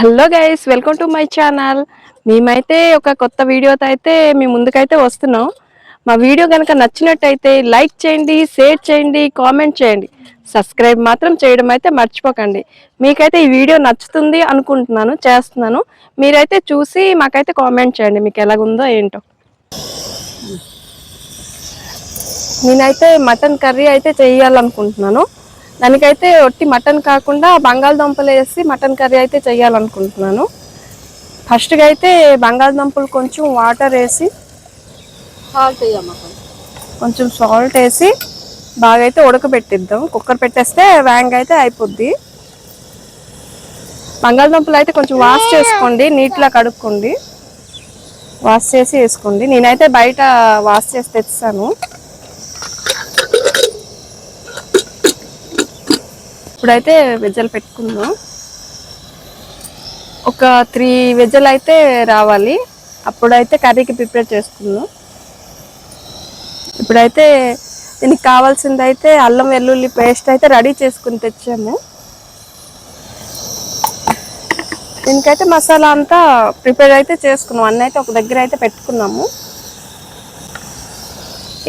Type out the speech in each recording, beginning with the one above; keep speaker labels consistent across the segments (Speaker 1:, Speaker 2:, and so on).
Speaker 1: Hello guys, welcome to my channel. మేమైతే ఒక కొత్త వీడియోతో అయితే మీ ముందుకైతే వస్తున్నాం. మా వీడియో కనుక నచ్చినట్టయితే లైక్ చేయండి, షేర్ చేయండి, కామెంట్ చేయండి. సబ్స్క్రైబ్ మాత్రం చేయడం అయితే మర్చిపోకండి. మీకైతే ఈ వీడియో నచ్చుతుంది అనుకుంటున్నాను, చేస్తున్నాను. మీరైతే చూసి మాకైతే కామెంట్ చేయండి మీకు ఎలాగుందో ఏంటో. నేనైతే మటన్ కర్రీ అయితే చేయాలనుకుంటున్నాను. దానికైతే ఒట్టి మటన్ కాకుండా బంగాళదుంపలు వేసి మటన్ కర్రీ అయితే చేయాలనుకుంటున్నాను. ఫస్ట్గా అయితే బంగాళదుంపలు కొంచెం వాటర్ వేసి కొంచెం సాల్ట్ వేసి బాగా అయితే ఉడకబెట్టిద్దాం. కుక్కర్ పెట్టేస్తే వ్యాంగ్ అయితే అయిపోద్ది. బంగాళదుంపలు అయితే కొంచెం వాష్ చేసుకోండి, నీట్లా కడుక్కోండి, వాష్ చేసి వేసుకోండి. నేనైతే బయట వాష్ చేసి తెచ్చాను. ఇప్పుడైతే వెజ్జలు పెట్టుకుందాం. ఒక 3 వెజ్జలు అయితే రావాలి, అప్పుడైతే కర్రీకి ప్రిపేర్ చేసుకుందాం. ఇప్పుడైతే దీనికి కావాల్సింది అయితే అల్లం వెల్లుల్లి పేస్ట్ అయితే రెడీ చేసుకుని తెచ్చాము. దీనికైతే మసాలా అంతా ప్రిపేర్ అయితే చేసుకున్నాం. అన్నీ అయితే ఒక దగ్గర అయితే పెట్టుకున్నాము.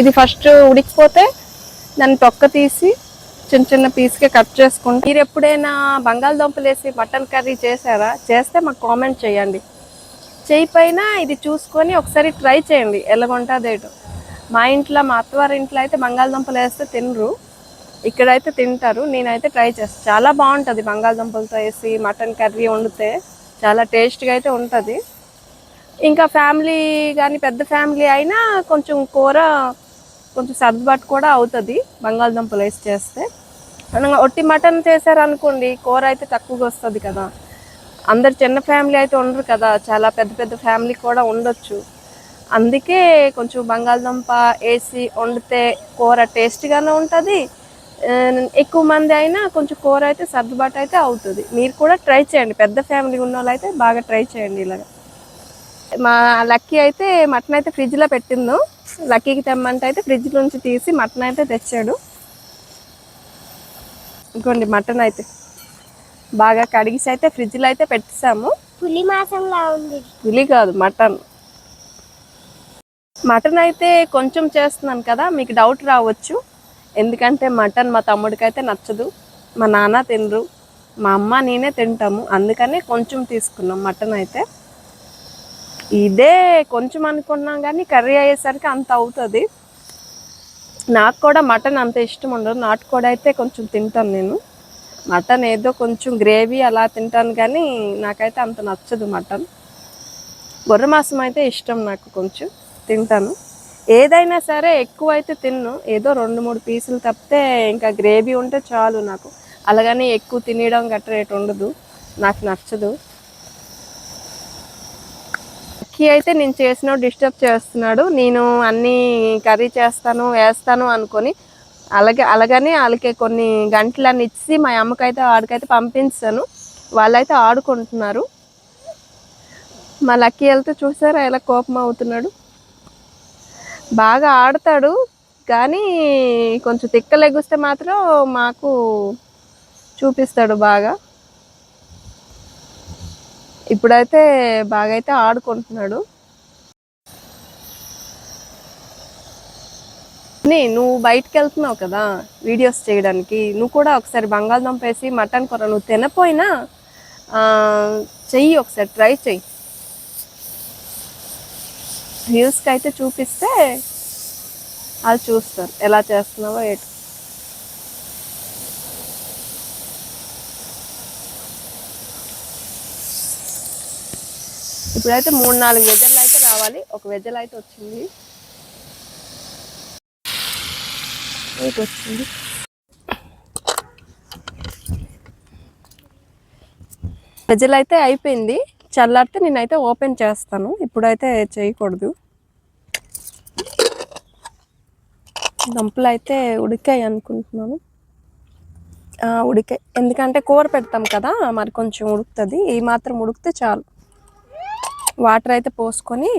Speaker 1: ఇది ఫస్ట్ ఉడికిపోతే దాన్ని తొక్క తీసి చిన్న చిన్న పీస్గా కట్ చేసుకుంటే. మీరు ఎప్పుడైనా బంగాళదుంపలు వేసి మటన్ కర్రీ చేశారా? చేస్తే మాకు కామెంట్ చేయండి. చేయకపోయినా ఇది చూసుకొని ఒకసారి ట్రై చేయండి ఎలాగుంటుందేటో. మా ఇంట్లో, మా అత్తవారి ఇంట్లో అయితే బంగాళదుంపలు వేస్తే తినరు, ఇక్కడైతే తింటారు. నేనైతే ట్రై చేస్తాను. చాలా బాగుంటుంది బంగాళదుంపలతో వేసి మటన్ కర్రీ వండితే, చాలా టేస్ట్గా అయితే ఉంటుంది. ఇంకా ఫ్యామిలీ కానీ పెద్ద ఫ్యామిలీ అయినా కొంచెం కూర కొంచెం సర్దుబాటు కూడా అవుతుంది బంగాళదుంపలు వేసి చేస్తే. ఒట్టి మటన్ చేశారనుకోండి, కూర అయితే తక్కువగా వస్తుంది కదా. అందరు చిన్న ఫ్యామిలీ అయితే ఉండరు కదా, చాలా పెద్ద పెద్ద ఫ్యామిలీ కూడా ఉండొచ్చు. అందుకే కొంచెం బంగాళదుంప వేసి వండితే కూర టేస్ట్గానే ఉంటుంది. ఎక్కువ మంది అయినా కొంచెం కూర అయితే సర్దుబాటు అయితే అవుతుంది. మీరు కూడా ట్రై చేయండి. పెద్ద ఫ్యామిలీ ఉన్న వాళ్ళు అయితే బాగా ట్రై చేయండి ఇలాగ. మా లక్కీ అయితే మటన్ అయితే ఫ్రిడ్జ్లో పెట్టిండు. లక్కీకి తెమ్మంటే అయితే ఫ్రిడ్జ్ నుంచి తీసి మటన్ అయితే తెచ్చాడు. ఇంకోండి మటన్ అయితే బాగా కడిగిసి అయితే ఫ్రిడ్జ్లో అయితే పెట్టేసాము.
Speaker 2: పులి మాసంలా ఉంది.
Speaker 1: పులి కాదు, మటన్. మటన్ అయితే కొంచెం చేస్తున్నాను కదా, మీకు డౌట్ రావచ్చు. ఎందుకంటే మటన్ మా తమ్ముడికి అయితే నచ్చదు, మా నాన్న తినరు, మా అమ్మ నేనే తింటాము. అందుకనే కొంచెం తీసుకున్నాం మటన్ అయితే. ఇదే కొంచెం అనుకున్నాం కానీ కర్రీ అయ్యేసరికి అంత అవుతుంది. నాకు కూడా మటన్ అంత ఇష్టం ఉండదు. నాటుకోడి అయితే కొంచెం తింటాను నేను. మటన్ ఏదో కొంచెం గ్రేవీ అలా తింటాను కానీ నాకైతే అంత నచ్చదు మటన్. గొర్రె మాంసం అయితే ఇష్టం, నాకు కొంచెం తింటాను. ఏదైనా సరే ఎక్కువ అయితే తిన్ను, ఏదో 2-3 పీసులు తప్పితే ఇంకా గ్రేవీ ఉంటే చాలు నాకు. అలాగని ఎక్కువ తినడం గట్రేట్ ఉండదు, నాకు నచ్చదు. అయితే నేను చేసిన డిస్టర్బ్ చేస్తున్నాడు. నేను అన్నీ కర్రీ చేస్తాను వేస్తాను అనుకొని అలాగని వాళ్ళకి కొన్ని గంటలన్నీ ఇచ్చి మా అమ్మకైతే ఆడికైతే పంపించాను. వాళ్ళైతే ఆడుకుంటున్నారు. మా లక్కీ వెళ్తే చూసారా ఎలా కోపం అవుతున్నాడు. బాగా ఆడతాడు కానీ కొంచెం తిక్కలెగుస్తే మాత్రం మాకు చూపిస్తాడు బాగా. ఇప్పుడైతే బాగా అయితే ఆడుకుంటున్నాడు. నువ్వు బయటకు వెళ్తున్నావు కదా వీడియోస్ చేయడానికి, నువ్వు కూడా ఒకసారి బంగాళదుంప వేసి మటన్ కూర నువ్వు తినపోయినా చెయ్యి, ఒకసారి ట్రై చెయ్యి. వ్యూస్కి అయితే చూపిస్తే వాళ్ళు చూస్తారు ఎలా చేస్తున్నావో ఏంటో. ఇప్పుడైతే 3-4 వెజ్జలు అయితే రావాలి. ఒక వెజ్జలు అయితే వచ్చింది. వెజ్జలు అయితే అయిపోయింది. చల్లారితే నేనైతే ఓపెన్ చేస్తాను, ఇప్పుడైతే చేయకూడదు. దుంపలు అయితే ఉడికాయి అనుకుంటున్నాను. ఉడికాయి, ఎందుకంటే కూర పెడతాం కదా, మరి కొంచెం ఉడుకుతుంది. ఈ మాత్రం ఉడికితే చాలు. వాటర్ అయితే పోసుకొని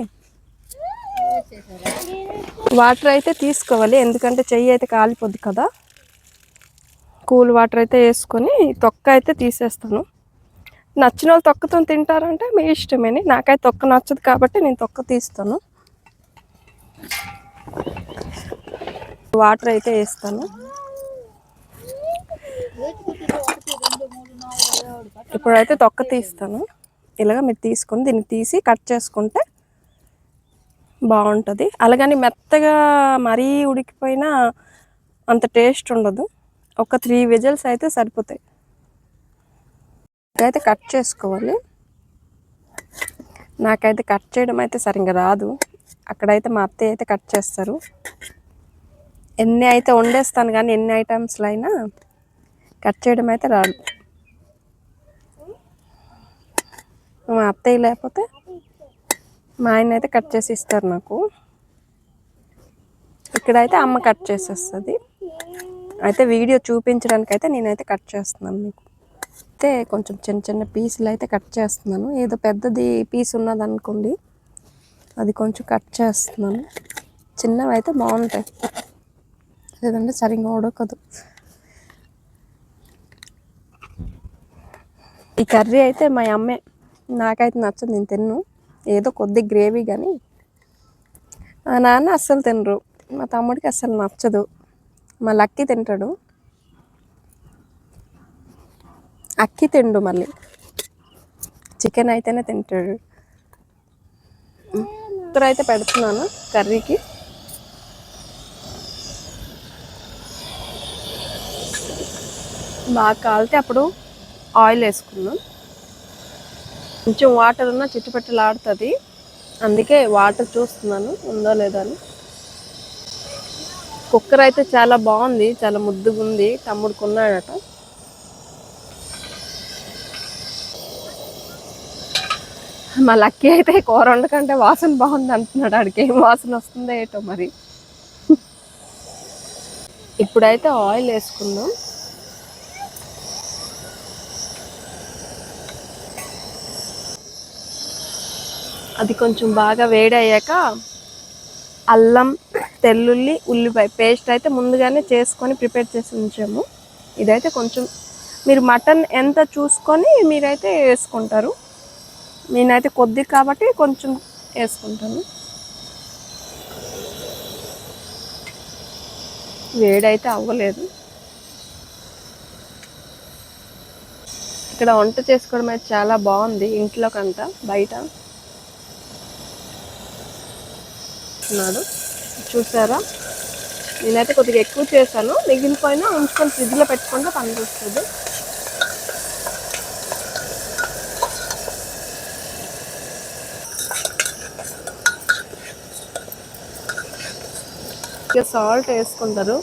Speaker 1: వాటర్ అయితే తీసుకోవాలి, ఎందుకంటే చెయ్యి అయితే కాలిపోద్ది కదా. కూల్ వాటర్ అయితే వేసుకొని తొక్క అయితే తీసేస్తాను. నచ్చిన వాళ్ళు తొక్కతో తింటారంటే మీ ఇష్టమేని. నాకైతే తొక్క నచ్చదు కాబట్టి నేను తొక్క తీస్తాను. వాటర్ అయితే వేస్తాను. ఇప్పుడైతే తొక్క తీస్తాను. ఇలాగ మీరు తీసుకొని దీన్ని తీసి కట్ చేసుకుంటే బాగుంటుంది. అలాగని మెత్తగా మరీ ఉడికిపోయినా అంత టేస్ట్ ఉండదు. ఒక 3 విజిల్స్ అయితే సరిపోతాయి. అయితే కట్ చేసుకోవాలి. నాకైతే కట్ చేయడం అయితే సరిగ్గా రాదు. అక్కడైతే మా అత్తయ్య అయితే కట్ చేస్తారు. ఎన్ని అయితే వండేస్తాను కానీ ఎన్ని ఐటమ్స్లో అయినా కట్ చేయడం అయితే రాదు. మా అత్తయ్య లేకపోతే మా ఆయన అయితే కట్ చేసి ఇస్తారు నాకు. ఇక్కడైతే అమ్మ కట్ చేసేస్తుంది. అయితే వీడియో చూపించడానికి అయితే నేనైతే కట్ చేస్తున్నాను మీకు. అయితే కొంచెం చిన్న చిన్న పీసులు అయితే కట్ చేస్తున్నాను. ఏదో పెద్దది పీస్ ఉన్నది అనుకోండి, అది కొంచెం కట్ చేస్తున్నాను. చిన్నవి అయితే బాగుంటాయి, లేదంటే సరిగ్గా ఉడకదు. ఈ కర్రీ అయితే మా అమ్మే, నాకైతే నచ్చదు, నేను తిన్ను. ఏదో కొద్ది గ్రేవీ కానీ మా నాన్న అస్సలు తినరు, మా తమ్ముడికి అస్సలు నచ్చదు, మా లక్కీ తింటాడు, అక్కి తిండు, మళ్ళీ చికెన్ అయితేనే తింటాడు. ఇద్దరు అయితే పెడుతున్నాను కర్రీకి. బాగా కాలితే అప్పుడు ఆయిల్ వేసుకున్నాం. కొంచెం వాటర్ ఉన్నా చిట్టుపెట్టలాడుతుంది, అందుకే వాటర్ చూస్తున్నాను ఉందో లేదో అని. కుక్కర్ అయితే చాలా బాగుంది, చాలా ముద్దుగా ఉంది, తమ్ముడు కొన్నాడట. మా లక్కీ అయితే కూర వండకంటే వాసన బాగుంది అంటున్నాడు. ఆడికి ఏం వాసన వస్తుందో ఏటో మరి. ఇప్పుడైతే ఆయిల్ వేసుకుందాం. అది కొంచెం బాగా వేడయ్యాక అల్లం, తెల్లుల్లి, ఉల్లిపాయ పేస్ట్ అయితే ముందుగానే చేసుకొని ప్రిపేర్ చేసి ఉంచాము. ఇదైతే కొంచెం మీరు మటన్ ఎంత చూసుకొని మీరైతే వేసుకుంటారు. నేనైతే కొద్ది కాబట్టి కొంచెం వేసుకుంటాను. వేడైతే అవ్వలేదు. ఇక్కడ వంట చేసుకోవడం అయితే చాలా బాగుంది, ఇంట్లో కంట బయట. చూసారా, నేనైతే కొద్దిగా ఎక్కువ చేశాను, మిగిలిపోయినా ఉంచుకొని ఫ్రిడ్జ్లో పెట్టుకుంటే పనికొస్తుంది. ఇక సాల్ట్ వేసుకుంటారు,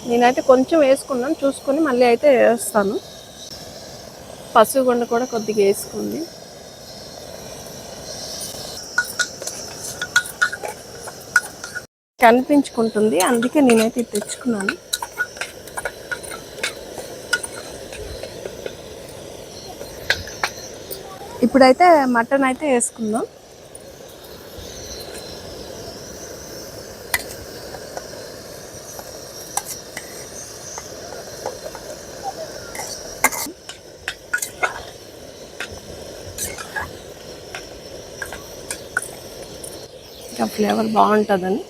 Speaker 1: నేనైతే కొంచెం వేసుకున్నాను, చూసుకొని మళ్ళీ అయితే వేస్తాను. పసుగుండ కూడా కొద్దిగా వేసుకుంది. కనిపించుకుంటుంది, అందుకే నేనైతే తెచ్చుకున్నాను. ఇప్పుడైతే మటన్ అయితే వేసుకుందాం. ఇంకా ఫ్లేవర్ బాగుంటుందని.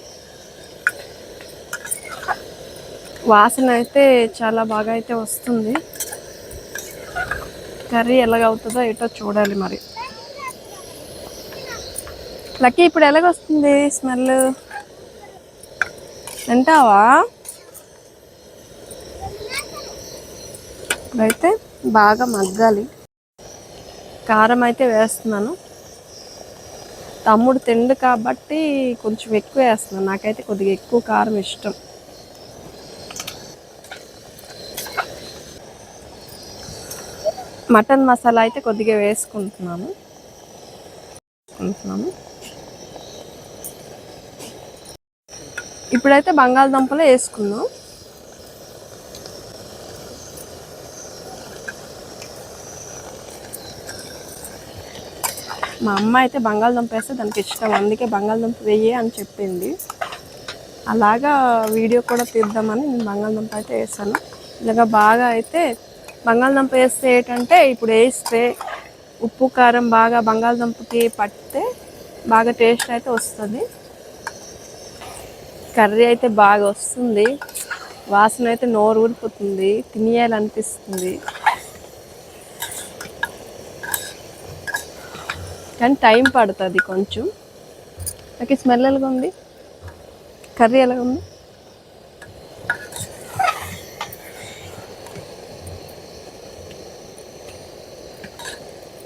Speaker 1: వాసన అయితే చాలా బాగా అయితే వస్తుంది. కర్రీ ఎలాగవుతుందో ఏటో చూడాలి మరి. లక్కీ ఇప్పుడు ఎలాగొస్తుంది స్మెల్, తింటావా? ఇప్పుడైతే బాగా మగ్గాలి. కారం అయితే వేస్తున్నాను, తమ్ముడు తిండు కాబట్టి కొంచెం ఎక్కువ వేస్తున్నాను. నాకైతే కొద్దిగా ఎక్కువ కారం ఇష్టం. మటన్ మసాలా అయితే కొద్దిగా వేసుకుంటున్నాను. ఇప్పుడైతే బంగాళదుంపలు వేసుకుందాం. మా అమ్మ అయితే బంగాళదుంప వేస్తే దానికి ఇష్టం, అందుకే బంగాళదుంప వేయి అని చెప్పింది. అలాగా వీడియో కూడా తీద్దామని నేను బంగాళదుంప అయితే వేసాను. ఇలాగా బాగా అయితే బంగాళదుంప వేస్తే ఏంటంటే ఇప్పుడు వేస్తే ఉప్పు కారం బాగా బంగాళదుంపకి పట్టితే బాగా టేస్ట్ అయితే వస్తుంది. కర్రీ అయితే బాగా వస్తుంది, వాసన అయితే నోరు ఊరిపోతుంది, తినేయాలనిపిస్తుంది. కానీ టైం పడుతుంది కొంచెం. నాకు స్మెల్ ఎలాగా ఉంది, కర్రీ ఎలాగ ఉంది?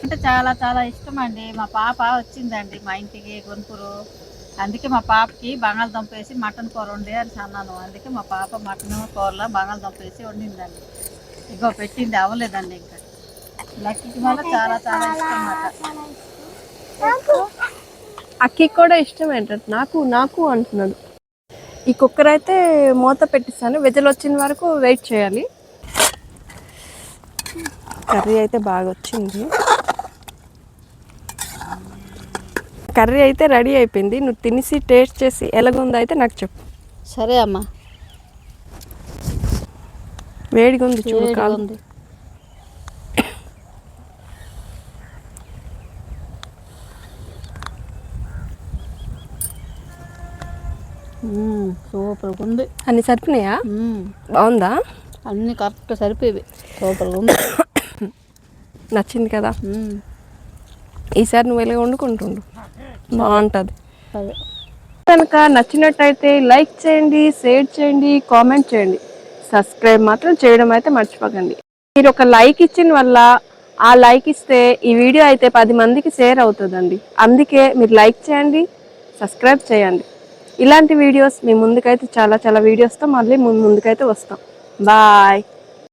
Speaker 3: అంటే చాలా చాలా ఇష్టం అండి. మా పాప వచ్చిందండి మా ఇంటికి గుంటూరు. అందుకే మా పాపకి బంగాళదుంప వేసి మటన్ కూర వండి అని అన్నాను. అందుకే మా పాప మటన్ కూరలో బంగాళదుంప వేసి వండిందండి. ఇగో పెట్టింది, అవ్వలేదండి ఇంకా. లక్కీకి మళ్ళీ చాలా చాలా ఇష్టం అన్నమాట.
Speaker 1: అక్కి కూడా ఇష్టం ఏంటంటే నాకు నాకు అంటున్నాడు. ఈ కుక్కర్ అయితే మూత పెట్టిస్తాను, విజిల్ వచ్చిన వరకు వెయిట్ చేయాలి. కర్రీ అయితే బాగా వచ్చింది. కర్రీ అయితే రెడీ అయిపోయింది. నువ్వు తినేసి టేస్ట్ చేసి ఎలాగుందో అయితే నాకు చెప్పు.
Speaker 3: సరే అమ్మా.
Speaker 1: వేడిగా ఉంది చూడు, కాలు
Speaker 3: ఉంది. సూపర్గా ఉంది.
Speaker 1: అన్ని సరిపోయినాయా? బాగుందా?
Speaker 3: అన్నీ కరెక్ట్గా సరిపోయి సూపర్గా ఉంది.
Speaker 1: నచ్చింది కదా? ఈసారి నువ్వు ఇలా వండుకుంటుండు, బాగుంటుంది. కనుక నచ్చినట్టయితే లైక్ చేయండి, షేర్ చేయండి, కామెంట్ చేయండి. సబ్స్క్రైబ్ మాత్రం చేయడం అయితే మర్చిపోకండి. మీరు ఒక లైక్ ఇచ్చిన వల్ల, ఆ లైక్ ఇస్తే ఈ వీడియో అయితే 10 మందికి షేర్ అవుతుందండి. అందుకే మీరు లైక్ చేయండి, సబ్స్క్రైబ్ చేయండి. ఇలాంటి వీడియోస్ మీ ముందుకైతే చాలా చాలా వీడియోస్తో మళ్ళీ ముందుకైతే వస్తాం. బాయ్.